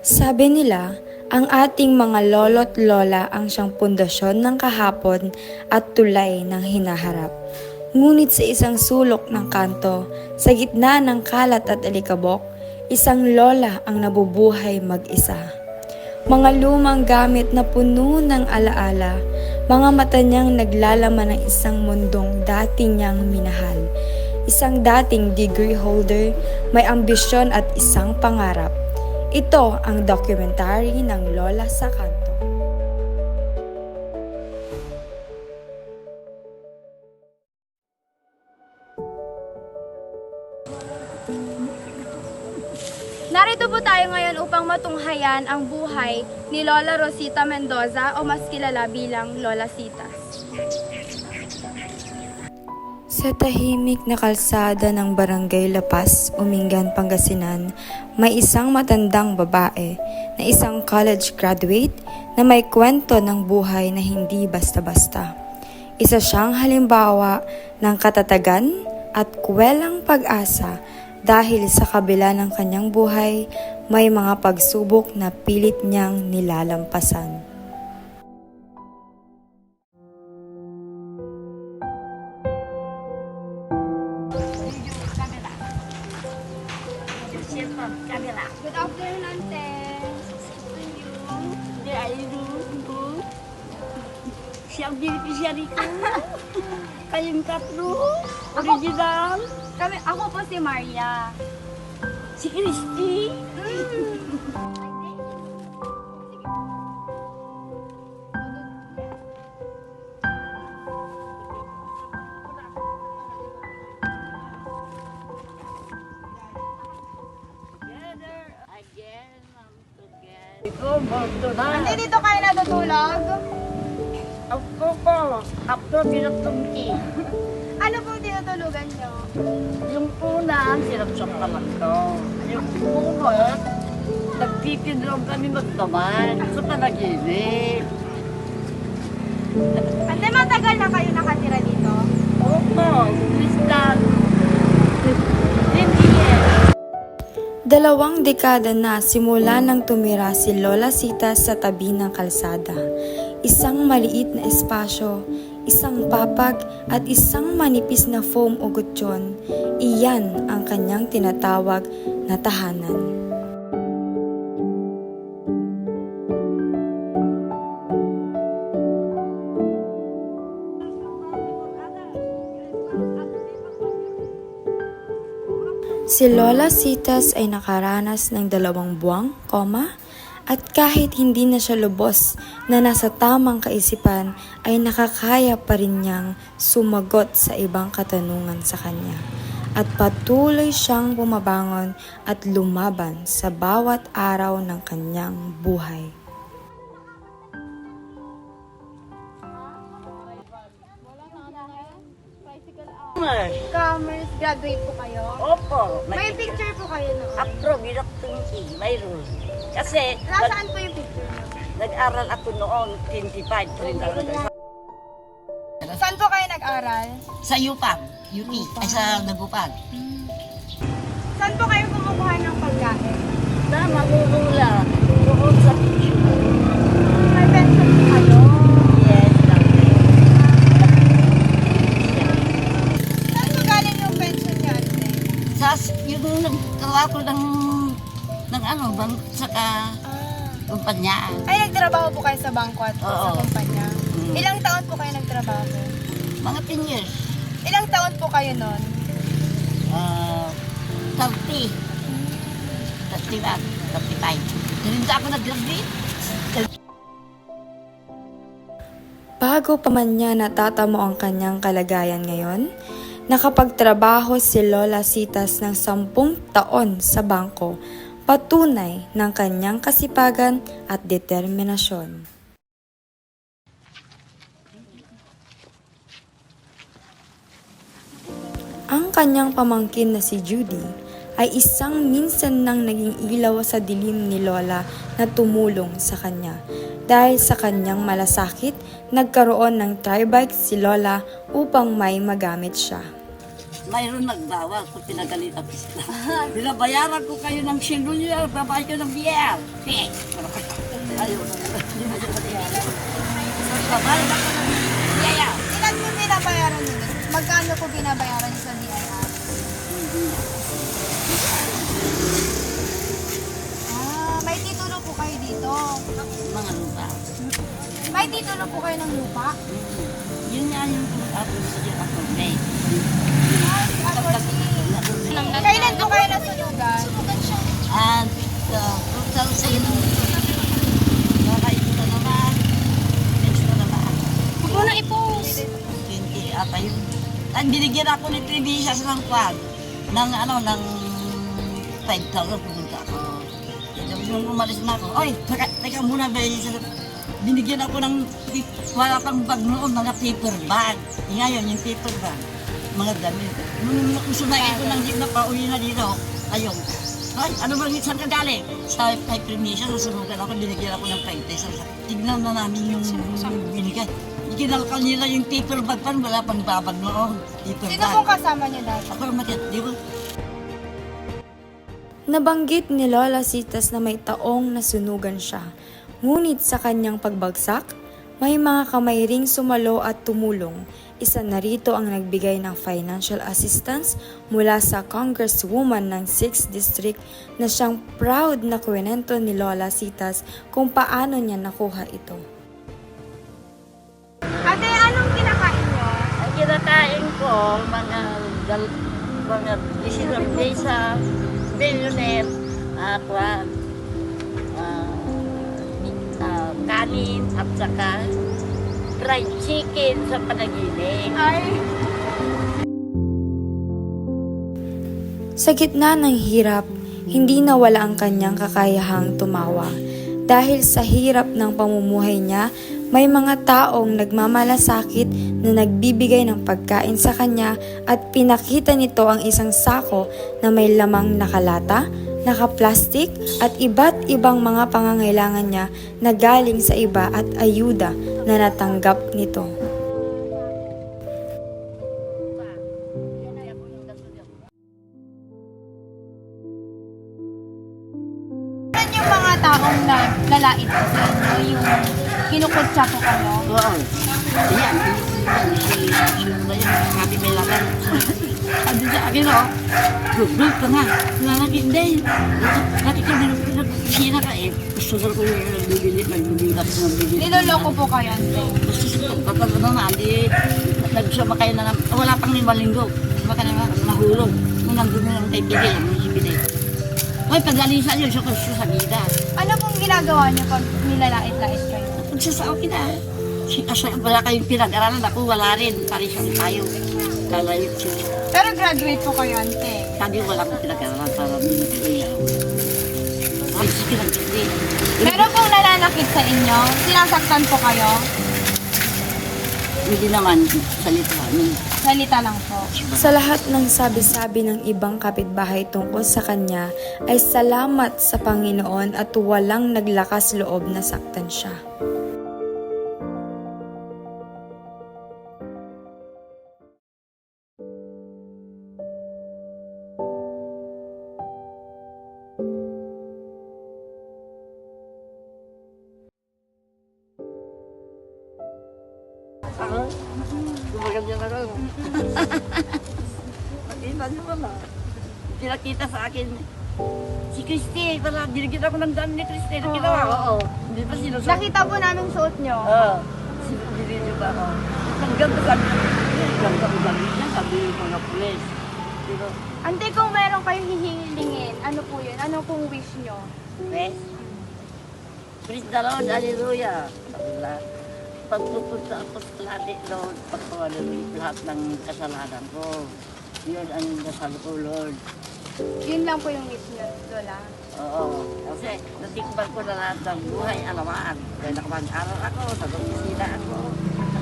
Sabi nila, ang ating mga lolo't lola ang siyang pundasyon ng kahapon at tulay ng hinaharap. Ngunit sa isang sulok ng kanto, sa gitna ng kalat at alikabok, isang lola ang nabubuhay mag-isa. Mga lumang gamit na puno ng alaala, mga mata niyang naglalaman ng isang mundong dati niyang minahal. Isang dating degree holder, may ambisyon at isang pangarap. Ito ang documentary ng Lola sa Kanto. Narito po tayo ngayon upang matunghayan ang buhay ni Lola Rosita Mendoza o mas kilala bilang Lola Sitas. Sa tahimik na kalsada ng Barangay Lapas, Umingan, Pangasinan, may isang matandang babae na isang college graduate na may kwento ng buhay na hindi basta-basta. Isa siyang halimbawa ng katatagan at kwelang pag-asa dahil sa kabila ng kanyang buhay, may mga pagsubok na pilit niyang nilalampasan. Good afternoon, Ante. Siyang beneficiary ko. Kayong tatlo. Original. Ako po si Maria. Si Christy. Ante, dito kayo natutulog? Ako po. Ako pinatungki. Ano po tinutulugan nyo? Yung punan, sinapsap naman to. Yung punot, nagtitindrong kami magtaman sa panaginip. Ante, matagal na kayo nakatira dito? Opo, Kristal. Hindi eh. 2 dekada na simula nang tumira si Lola Sitas sa tabi ng kalsada. Isang maliit na espasyo, isang papag at isang manipis na foam o gutsyon. Iyan ang kanyang tinatawag na tahanan. Si Lola Sitas ay nakaranas ng 2 buwang, at kahit hindi na siya lubos na nasa tamang kaisipan ay nakakaya pa rin niyang sumagot sa ibang katanungan sa kanya. At patuloy siyang bumabangon at lumaban sa bawat araw ng kanyang buhay. Commerce, graduate po kayo? Opo. May picture po kayo no? Apro, binatungki. Mayroon. Kasi, Nasaan po yung picture nyo? nag-aral ako noon, 25, 30. Saan po kayo nag-aral? Sa Yupang, UP, ay sa Nagupag. Saan po kayo kumukuha ng pagkain? Tama, mumula. Doon sa picture. May pension po kayo? Yes, Saan po galing yung pension nyo, Ante? yung nagtrabaho ng bang, saka kumpanya. Ay, nagtrabaho po kayo sa bangko at sa Oo. kumpanya. Ilang taon po kayo nagtrabaho? Mga 10 years. Ilang taon po kayo nun? 30. 31, 35. Hindi ako nag-graduate. Bago pa man niya natatamo ang kanyang kalagayan ngayon, nakapagtrabaho si Lola Sitas ng 10 taon sa bangko, patunay ng kanyang kasipagan at determinasyon. Ang kanyang pamangkin na si Judy ay isang minsan nang naging ilaw sa dilim ni Lola na tumulong sa kanya. Dahil sa kanyang malasakit, nagkaroon ng tribike si Lola upang may magamit siya. mayroon nagbawas kung pinagalitan ko sila. Binabayaran ko kayo ng sinulya, babayad ko ng biyer. Ayaw na. Babayad ako ng biyer. Ilan po binabayaran niyo? Magkano po binabayaran niyo sa DIR? May titulo po kayo dito. Mga lupa. May titulo po kayo ng lupa. Yun nga yung tapos sa attorney. Kailan po kayo nasunugan? And 2000, nakaito na naman. Next na naman. Huwag mo na i-post. 20 ata yun. At binigyan ako ni Tribisas ng kwan. Ng ano, ng 5,000 pumunta ako. Nung umalis na ako, oy, teka muna ba binigyan ako ng wala pang bag noon, mga paper bag. Ngayon, yung paper bag, mga damit. Nung sumakay ko ng jeep na pauwi na dito, ayun. Ay, ano ba, saan ka galing? Sa permission, susunugan ako, binigyan ako ng 5,000. Tignan na namin yung binigay. Kinalkal nila yung paper bag pa, wala pang babag noon. Paper Sino bag. pong kasama niyo dati? Ako naman, di ba? Nabanggit ni Lola Citas na may taong nasunugan siya. Ngunit sa kanyang pagbagsak, may mga kamay ring sumalo at tumulong. Isa na rito ang nagbigay ng financial assistance mula sa Congresswoman ng 6th District na siyang proud na kwento ni Lola Citas kung paano niya nakuha ito. Ate, anong kinakain niyo? Ang kinakain ko, mga isa billionaire, kanin at saka fried chicken sa panaginip. Ay, Sa gitna ng hirap, hindi nawala ang kanyang kakayahang tumawa. Dahil sa hirap ng pamumuhay niya, may mga taong nagmamalasakit na nagbibigay ng pagkain sa kanya at pinakita nito ang isang sako na may lamang nakalata, nakaplastik at iba't ibang mga pangangailangan niya na galing sa iba at ayuda na natanggap nito. ano yung mga taong lalait po sa inyo? Yung kinukutsa po kayo? Wow. Yan. Sabi may laban. Sabi sa akin, oh, gugul ka nga. Nalagin din. Dati ka pinag-sina ka eh. Gusto ko yung nagbibilit ng bibilit. Niloloko po kayo, ate. Gusto ko, kapag ano na, di, nagsumakay na naman. Wala pang 5 linggo. Sumakay na nahulog. Nung nandun na lang kay Pigil, ang sibili. Hoy, paglalisan yun, sa gida. Ano pong ginagawa niyo pag nilalait-lait kayo? Pagsasao kita. Kasi wala kayong pinag-aralan, ako wala rin. Parisyon tayo. Kalayot siya. Pero graduate po kayo, ante. Sabi wala akong pinag-aralan para minag-iyaw. Ay, pinag-iyaw. Meron pong nananakit sa inyo? Sinasaktan po kayo? Hindi naman salita. Salita lang po. Sa lahat ng sabi-sabi ng ibang kapitbahay tungkol sa kanya ay salamat sa Panginoon at walang naglakas loob na saktan siya. Ako? Gumaganda na rin. Nakita niyo ba? Pinakita sa akin. Si Christy, pala, binigyan ako ng dami ni Christy. Nakita mo? Oo. Hindi pa sinusunod. Nakita po namin suot niyo. Oo. Binigyan ba ako? Ang ganda sabi niya. Ang ganda ko sabi niya. Sabi yung mga pulis. Pero, Ante, kung meron kayong hihilingin, ano po yun? Ano pong wish niyo? Praise. Praise the Lord. Hallelujah. Wala. Pagpupunta ako sa lahat, Lord, pagpawala lahat ng kasalanan ko. Yun ang dasal ko, Lord. Yun lang po yung wish niyo, Lola. Oo. Kasi natikpan ko na lahat ng buhay, alamaan. Kaya nakapag-aral ako, sa domisila ako,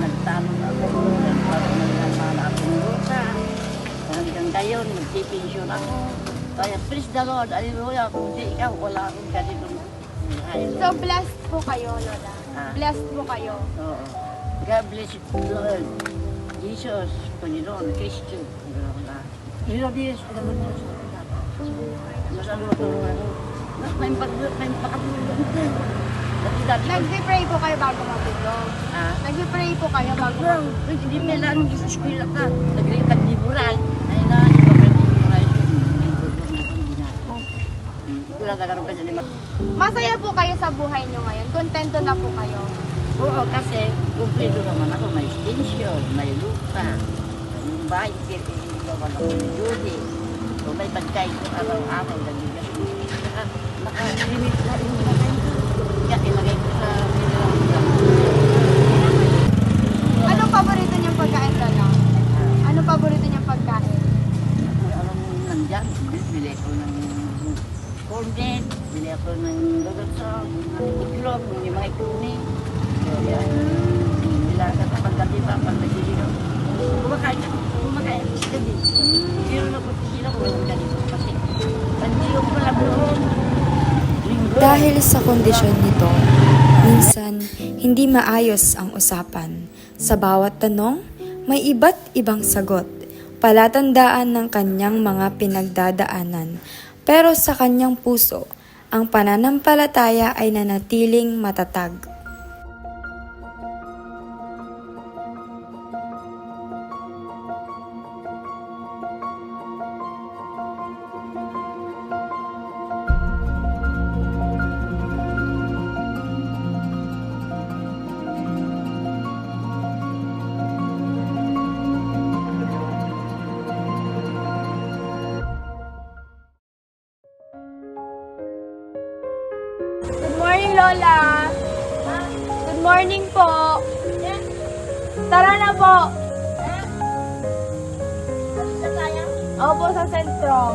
nagtanong ako, nagpapala akong lupa. Hanggang ngayon, nagtipensyon ako. Kaya praise the Lord, hallelujah. Kung di ikaw, wala akong ganitong buhay. So, blessed po kayo, Lola. Ah. Blessed po kayo. Oo. God bless you, Lord. Jesus, Panginoon, Kristo. Hindi, alam mo na. Masaluwa ko ako. May pakatulong. Dati-dati. Nag-pray po kayo bago matulog. Nag-pray po kayo bago Well, matulog. hindi may lang sa eskwela ka. Nag-liburan. Ay na, iba pa yung liburan. Wala ka karoon ka sa lima. Masaya po kayo sa buhay nyo ngayon. Kontento na po kayo. Oo, kasi kumpleto naman ako. May extension, may lupa. Yung bahay, hindi ko wala ko duty. So may pagkain ko araw-araw. Naka-limit na yung pagkain ko. Kaya ilagay ko sa Anong paborito niyong pagkain, Lola? Anong paborito niyong pagkain? alam mo nandyan. Bili ko ng cornet, bili ako ng lagatsang, itlog, yung mga ikuni. So yan. Bilaga sa pagkatiba, pagkatiba. Kumakain ka din. Pero napagkakila ko walang ganito kasi nandiyo ko lang doon. Dahil sa kondisyon nito, minsan hindi maayos ang usapan. Sa bawat tanong, may iba't ibang sagot, palatandaan ng kanyang mga pinagdadaanan. Pero sa kanyang puso, ang pananampalataya ay nanatiling matatag. Good morning, Lola. Good morning po. Tara na po. Opo, sa sentro.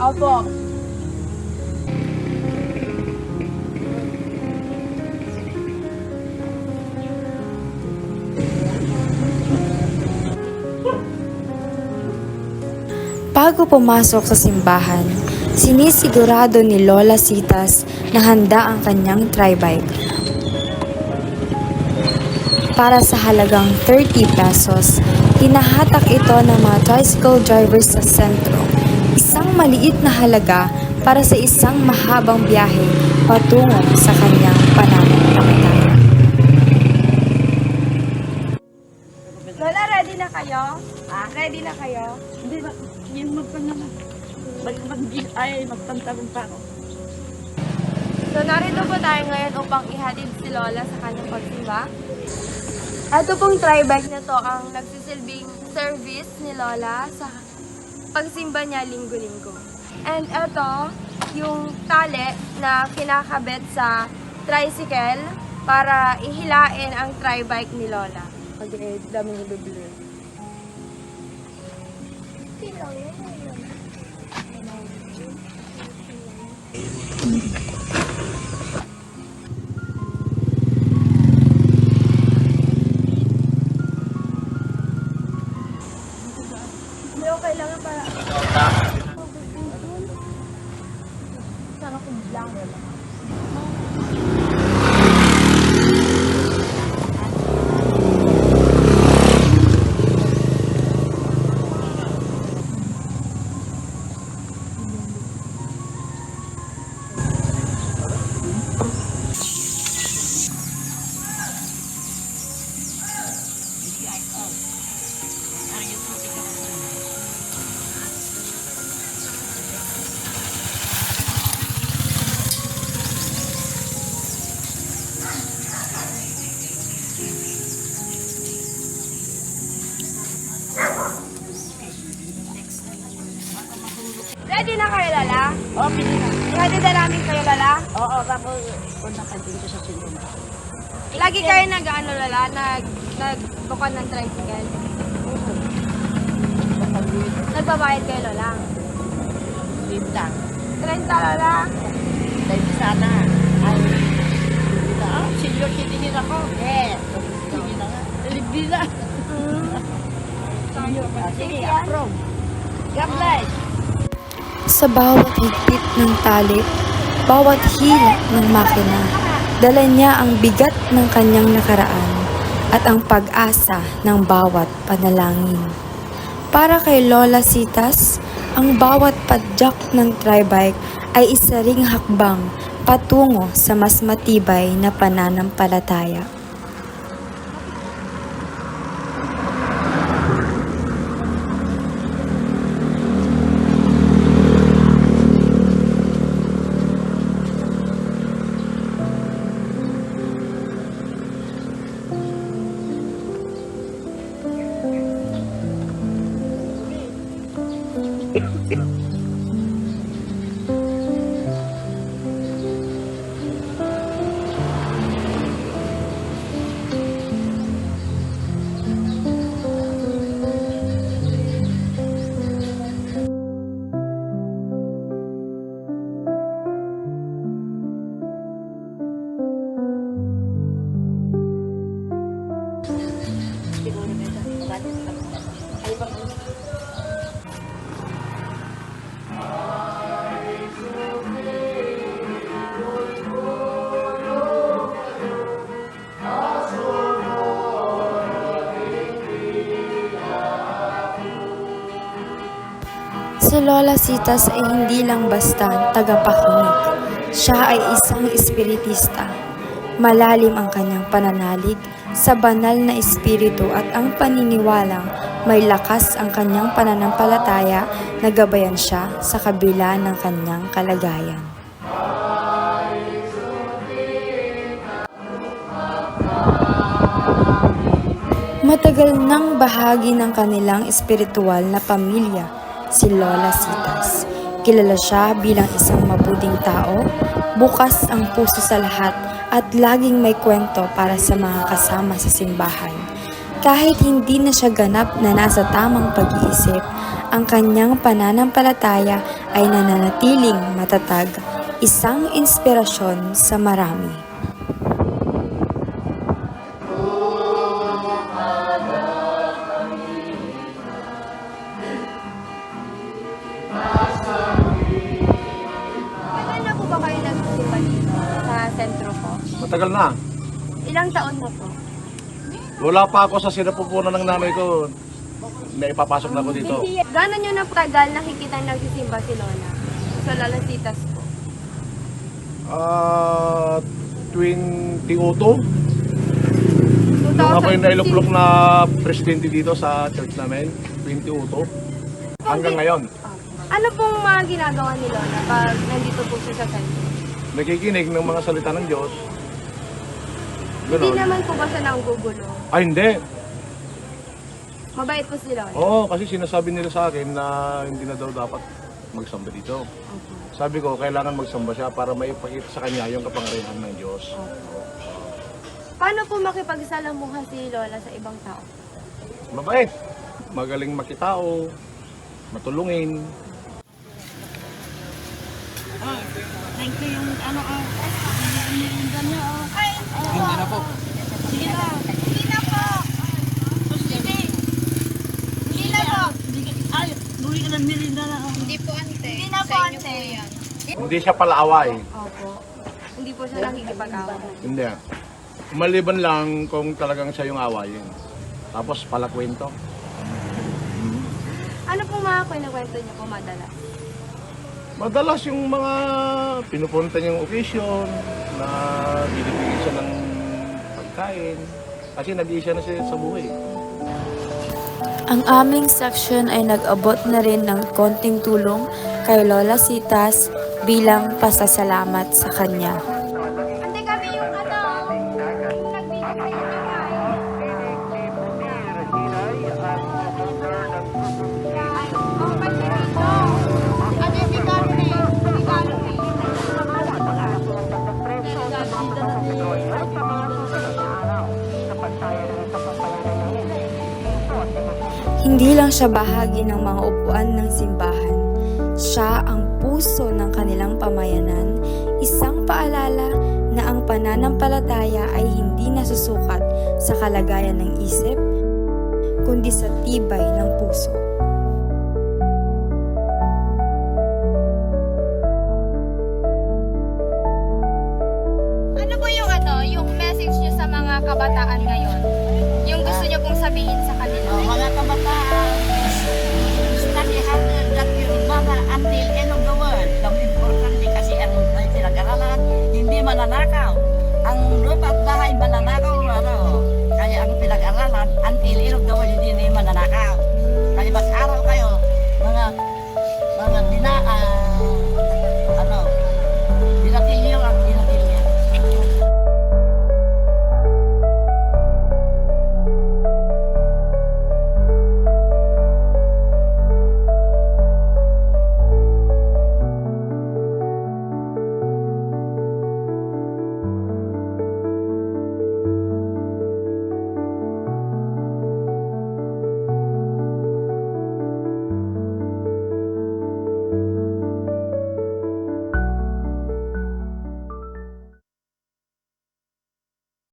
Opo. Bago pumasok sa simbahan, sinisigurado ni Lola Citas na handa ang kanyang tri-bike. Para sa halagang 30 pesos, hinahatak ito ng mga tricycle drivers sa sentro. Isang maliit na halaga para sa isang mahabang biyahe patungo sa kanyang pananampalataya. Lola, ready na kayo? Ready na kayo? Hindi ba, yung magpangalan. Magpantalong pa ako. So, narito po tayo ngayon upang ihatid si Lola sa kanyang pagsimba. Ito pong tri-bike na to ang nagsisilbing service ni Lola sa pagsimba niya linggo-linggo. And ito, yung tali na kinakabit sa tricycle para ihilain ang tri-bike ni Lola. Okay, dami ni bibili. Hindi ko kailangan para... Sana kung blank. Ready na kayo, Lola? Okay na. Ready na namin kayo, Lola? Oo, tapos punta ka dito sa silong. Lagi kayo nag-ano, Lola? Nagbukod ng tricycle? Nagbabayad kayo, Lola? Bintang. 30, Lola? Dahil sana. Ay, senior citizen ako. Yes. Sige na nga. Libre na. Sige, approve. God bless. Sa bawat higpit ng tali, bawat hila ng makina, dala niya ang bigat ng kanyang nakaraan at ang pag-asa ng bawat panalangin. Para kay Lola Citas, ang bawat padyak ng tribike ay isa ring hakbang patungo sa mas matibay na pananampalataya. Si Lola Citas ay hindi lang basta tagapakinig. Siya ay isang espiritista. Malalim ang kanyang pananalig sa banal na espiritu at ang paniniwalang may lakas ang kanyang pananampalataya na gabayan siya sa kabila ng kanyang kalagayan. Matagal nang bahagi ng kanilang espiritual na pamilya si Lola Citas. Kilala siya bilang isang mabuting tao, bukas ang puso sa lahat at laging may kwento para sa mga kasama sa simbahan. Kahit hindi na siya ganap na nasa tamang pag-iisip, ang kanyang pananampalataya ay nananatiling matatag, isang inspirasyon sa marami. Kailan na po ba kayo nagsisimba dito sa sentro po? Matagal na. Ilang taon na po? Wala pa ako sa sinapupunan ng nanay ko. Naipapasok na ako dito. Gano'n nyo na tagal nakikita nagsisimba si Lola? Sa Lola Citas po. 2002. Nung ako yung nailuklok na presidente dito sa church namin. 2002. Hanggang ngayon. Ano pong mga ginagawa ni Lola pag nandito po siya sa sentro? Nakikinig ng mga salita ng Diyos. Hindi Ganon. naman po ba siya nanggugulo? Ay, hindi. Mabait po si Lola. Oo, kasi sinasabi nila sa akin na hindi na daw dapat magsamba dito. Sabi ko, kailangan magsamba siya para maipakita sa kanya yung kapangyarihan ng Diyos. Paano po makipagsalamuha si Lola sa ibang tao? Mabait. Magaling makitao. Matulungin. Thank you yung ano nilinda niya. Hindi na po. Sige na. Hindi na po. Sige. Hindi na po. Ay, buli ka ng nilinda na. Hindi po ante. Hindi na po ante. Hindi siya palaaway. Opo. Hindi po siya nakikipag-away. Hindi. Maliban lang kung talagang siya yung awayin. Tapos palakwento. Ano pong mga kwento niyo po madalas? Madalas yung mga pinupunta niyang occasion na binibigyan siya ng pagkain. Kasi nag-iisa na siya sa buhay. Ang aming section ay nag-abot na rin ng konting tulong kay Lola Citas bilang pasasalamat sa kanya. Ante kami yung ano, yung nagbibigay ng Hindi lang siya bahagi ng mga upuan ng simbahan. Siya ang puso ng kanilang pamayanan, isang paalala na ang pananampalataya ay hindi nasusukat sa kalagayan ng isip, kundi sa tibay ng puso. Ano po yung message niyo sa mga kabataan ngayon? Yung gusto niyo pong sabihin sa kanila? Mga kabataan, mananakaw. Ang lupa at bahay mananakaw, ano. Kaya ang pinag-aralan, ang ilirog daw hindi mananakaw.